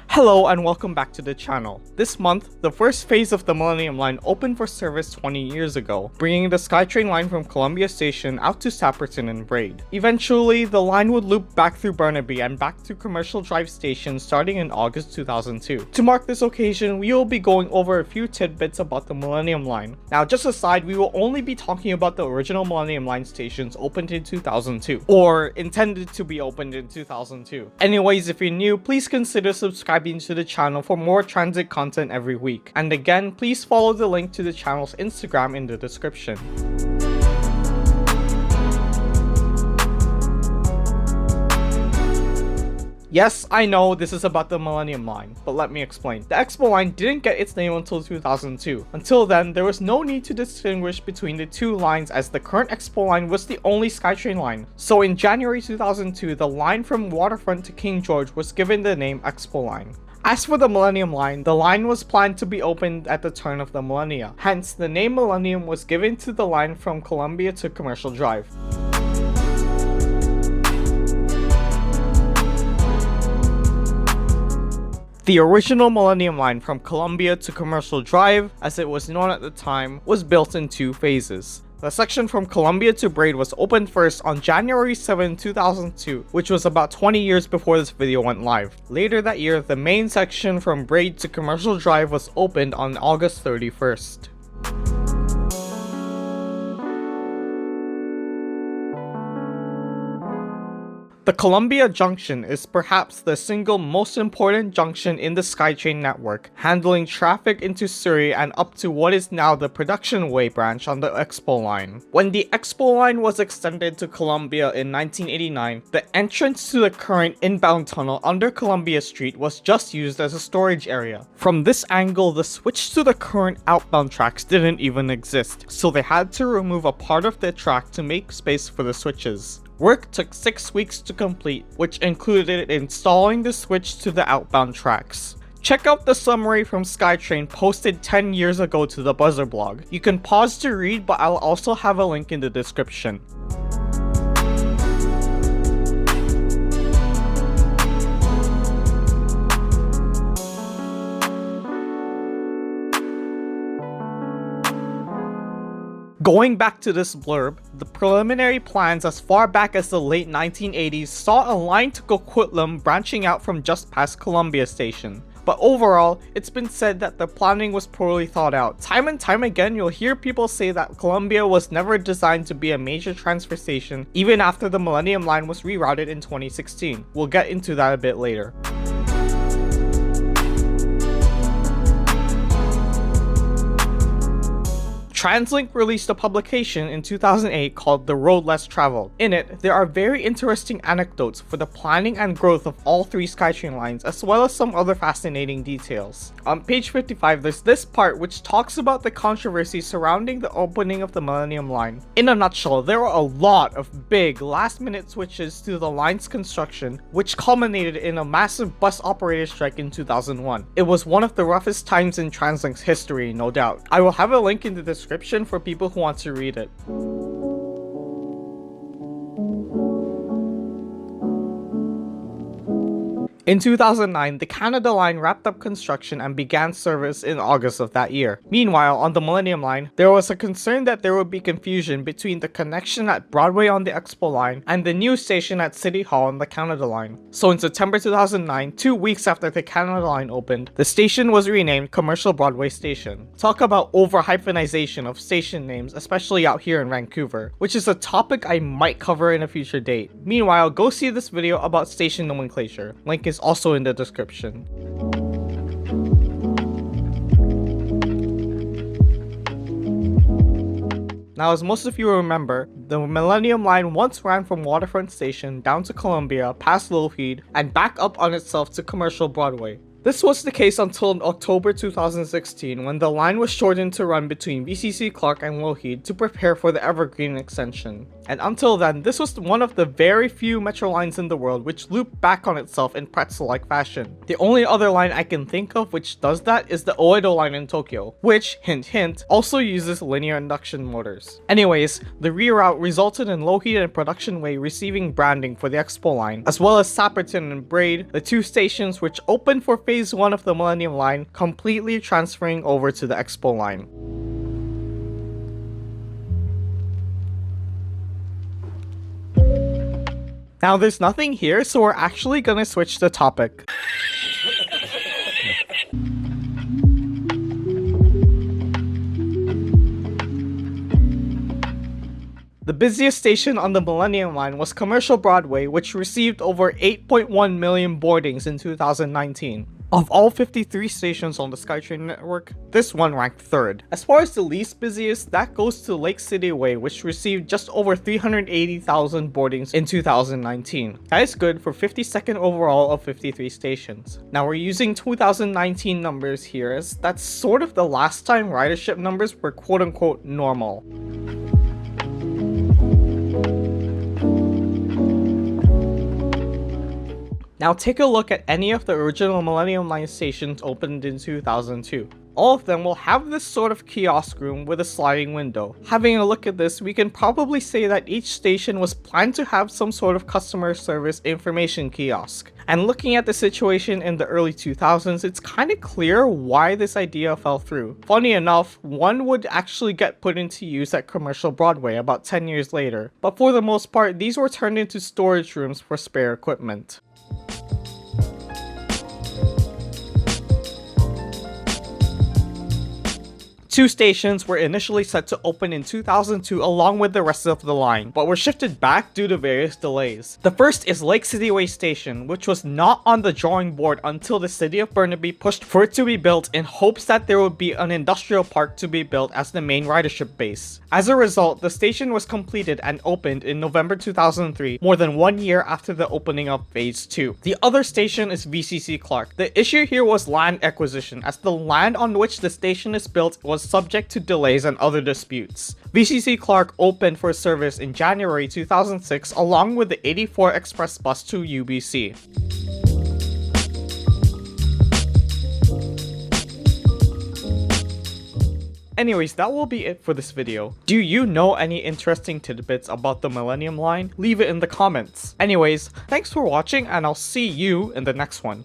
Hello and welcome back to the channel. This month, the first phase of the Millennium Line opened for service 20 years ago, bringing the SkyTrain line from Columbia Station out to Sapperton and Braid. Eventually, the line would loop back through Burnaby and back to Commercial Drive Station starting in August 2002. To mark this occasion, we will be going over a few tidbits about the Millennium Line. Now, just aside, we will only be talking about the original Millennium Line stations opened in 2002, or intended to be opened in 2002. Anyways, if you're new, please consider subscribing to the channel for more transit content every week. And again, please follow the link to the channel's Instagram in the description. Yes, I know this is about the Millennium Line, but let me explain. The Expo line didn't get its name until 2002. Until then, there was no need to distinguish between the two lines as the current Expo line was the only SkyTrain line. So in January 2002, the line from Waterfront to King George was given the name Expo Line. As for the Millennium Line, the line was planned to be opened at the turn of the millennia. Hence, the name Millennium was given to the line from Columbia to Commercial Drive. The original Millennium Line from Columbia to Commercial Drive, as it was known at the time, was built in two phases. The section from Columbia to Braid was opened first on January 7, 2002, which was about 20 years before this video went live. Later that year, the main section from Braid to Commercial Drive was opened on August 31st. The Columbia Junction is perhaps the single most important junction in the SkyTrain network, handling traffic into Surrey and up to what is now the Production Way branch on the Expo line. When the Expo line was extended to Columbia in 1989, the entrance to the current inbound tunnel under Columbia Street was just used as a storage area. From this angle, the switch to the current outbound tracks didn't even exist, so they had to remove a part of the track to make space for the switches. Work took 6 weeks to complete, which included installing the switch to the outbound tracks. Check out the summary from SkyTrain posted 10 years ago to the Buzzer blog. You can pause to read, but I'll also have a link in the description. Going back to this blurb, the preliminary plans as far back as the late 1980s saw a line to Coquitlam branching out from just past Columbia Station. But overall, it's been said that the planning was poorly thought out. Time and time again, you'll hear people say that Columbia was never designed to be a major transfer station, even after the Millennium Line was rerouted in 2016. We'll get into that a bit later. TransLink released a publication in 2008 called The Road Less Traveled. In it, there are very interesting anecdotes for the planning and growth of all three SkyTrain lines, as well as some other fascinating details. On page 55, there's this part which talks about the controversy surrounding the opening of the Millennium Line. In a nutshell, there were a lot of big last-minute switches to the line's construction, which culminated in a massive bus operator strike in 2001. It was one of the roughest times in TransLink's history, no doubt. I will have a link in the description for people who want to read it. In 2009, the Canada Line wrapped up construction and began service in August of that year. Meanwhile, on the Millennium Line, there was a concern that there would be confusion between the connection at Broadway on the Expo line and the new station at City Hall on the Canada Line. So in September 2009, 2 weeks after the Canada Line opened, the station was renamed Commercial Broadway Station. Talk about over-hyphenization of station names, especially out here in Vancouver, which is a topic I might cover in a future date. Meanwhile, go see this video about station nomenclature. Link is also in the description. Now, as most of you remember, the Millennium Line once ran from Waterfront Station down to Columbia, past Lougheed, and back up on itself to Commercial Broadway. This was the case until October 2016, when the line was shortened to run between VCC Clark and Lougheed to prepare for the Evergreen extension. And until then, this was one of the very few metro lines in the world which looped back on itself in pretzel-like fashion. The only other line I can think of which does that is the Oedo line in Tokyo, which, hint hint, also uses linear induction motors. Anyways, the reroute resulted in Lougheed and Production Way receiving branding for the Expo line, as well as Sapperton and Braid, the two stations which opened for phase 1 of the Millennium Line, completely transferring over to the Expo line. Now there's nothing here, so we're actually gonna switch the topic. The busiest station on the Millennium Line was Commercial Broadway, which received over 8.1 million boardings in 2019. Of all 53 stations on the SkyTrain network, this one ranked 3rd. As far as the least busiest, that goes to Lake City Way, which received just over 380,000 boardings in 2019. That is good for 52nd overall of 53 stations. Now we're using 2019 numbers here, as that's sort of the last time ridership numbers were quote-unquote normal. Now take a look at any of the original Millennium Line stations opened in 2002. All of them will have this sort of kiosk room with a sliding window. Having a look at this, we can probably say that each station was planned to have some sort of customer service information kiosk. And looking at the situation in the early 2000s, it's kinda clear why this idea fell through. Funny enough, one would actually get put into use at Commercial Broadway about 10 years later, but for the most part, these were turned into storage rooms for spare equipment. Two stations were initially set to open in 2002 along with the rest of the line, but were shifted back due to various delays. The first is Lake City Way Station, which was not on the drawing board until the city of Burnaby pushed for it to be built in hopes that there would be an industrial park to be built as the main ridership base. As a result, the station was completed and opened in November 2003, more than 1 year after the opening of Phase 2. The other station is VCC Clark. The issue here was land acquisition, as the land on which the station is built was subject to delays and other disputes. VCC Clark opened for service in January 2006 along with the 84 express bus to UBC. Anyways, that will be it for this video. Do you know any interesting tidbits about the Millennium Line? Leave it in the comments. Anyways, thanks for watching and I'll see you in the next one.